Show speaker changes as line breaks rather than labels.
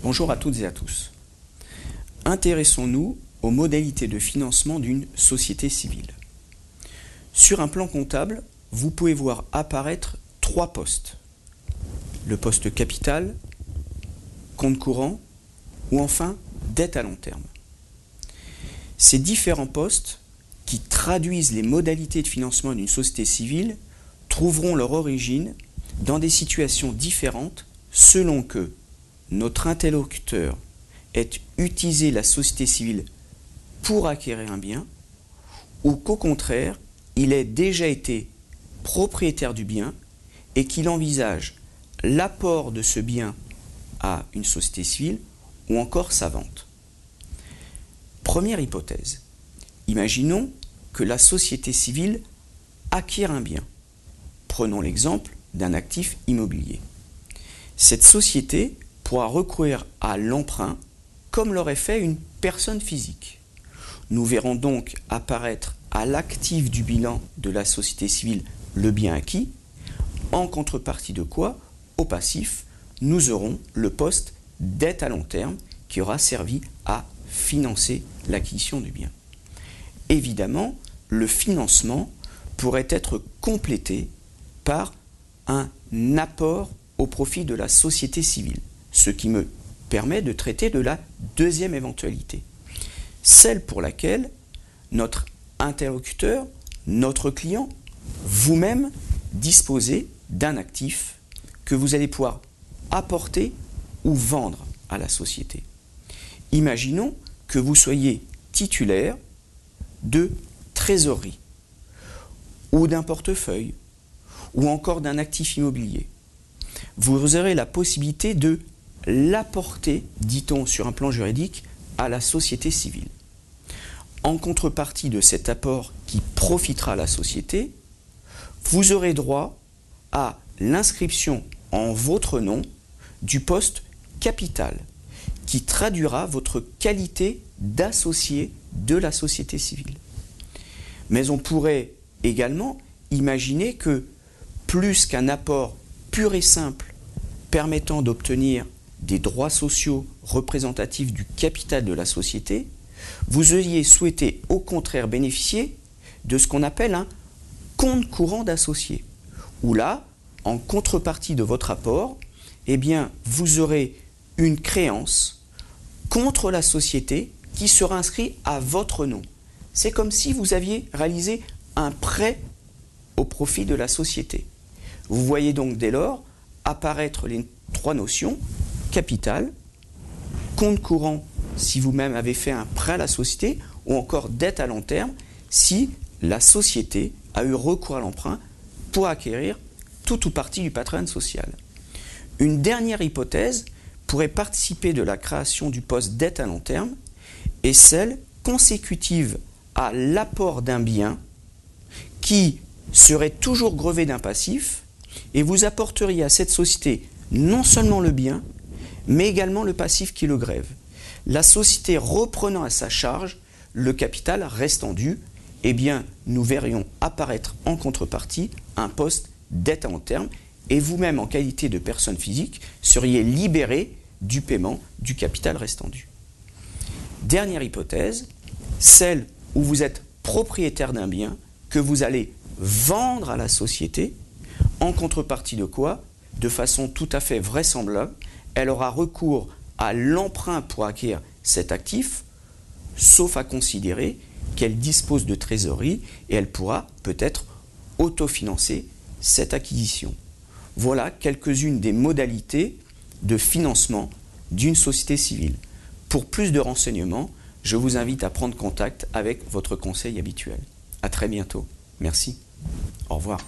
Bonjour à toutes et à tous. Intéressons-nous aux modalités de financement d'une société civile. Sur un plan comptable, vous pouvez voir apparaître trois postes. Le poste capital, compte courant ou enfin dette à long terme. Ces différents postes qui traduisent les modalités de financement d'une société civile trouveront leur origine dans des situations différentes selon que notre interlocuteur ait utilisé la société civile pour acquérir un bien ou qu'au contraire, il ait déjà été propriétaire du bien et qu'il envisage l'apport de ce bien à une société civile ou encore sa vente. Première hypothèse. Imaginons que la société civile acquiert un bien. Prenons l'exemple d'un actif immobilier. Cette société pourra recourir à l'emprunt comme l'aurait fait une personne physique. Nous verrons donc apparaître à l'actif du bilan de la société civile le bien acquis, en contrepartie de quoi, au passif, nous aurons le poste dette à long terme qui aura servi à financer l'acquisition du bien. Évidemment, le financement pourrait être complété par un apport au profit de la société civile, ce qui me permet de traiter de la deuxième éventualité, celle pour laquelle notre interlocuteur, notre client, vous-même disposez d'un actif que vous allez pouvoir apporter ou vendre à la société. Imaginons que vous soyez titulaire de trésorerie ou d'un portefeuille ou encore d'un actif immobilier. Vous aurez la possibilité de l'apporter, dit-on sur un plan juridique, à la société civile. En contrepartie de cet apport qui profitera à la société, vous aurez droit à l'inscription en votre nom du poste capital qui traduira votre qualité d'associé de la société civile. Mais on pourrait également imaginer que plus qu'un apport pur et simple permettant d'obtenir des droits sociaux représentatifs du capital de la société, vous ayez souhaité au contraire bénéficier de ce qu'on appelle un compte courant d'associé, où là, en contrepartie de votre apport, eh bien, vous aurez une créance contre la société qui sera inscrite à votre nom. C'est comme si vous aviez réalisé un prêt au profit de la société. Vous voyez donc dès lors apparaître les trois notions, capital, compte courant si vous-même avez fait un prêt à la société, ou encore dette à long terme si la société a eu recours à l'emprunt pour acquérir tout ou partie du patrimoine social. Une dernière hypothèse pourrait participer de la création du poste dette à long terme et celle consécutive à l'apport d'un bien qui serait toujours grevé d'un passif et vous apporteriez à cette société non seulement le bien, mais également le passif qui le grève. La société reprenant à sa charge le capital restant dû, eh bien, nous verrions apparaître en contrepartie un poste dette à long terme et vous-même, en qualité de personne physique, seriez libéré du paiement du capital restant dû. Dernière hypothèse, celle où vous êtes propriétaire d'un bien que vous allez vendre à la société, en contrepartie de quoi, de façon tout à fait vraisemblable, elle aura recours à l'emprunt pour acquérir cet actif, sauf à considérer qu'elle dispose de trésorerie et elle pourra peut-être autofinancer cette acquisition. Voilà quelques-unes des modalités de financement d'une société civile. Pour plus de renseignements, je vous invite à prendre contact avec votre conseil habituel. À très bientôt. Merci. Au revoir.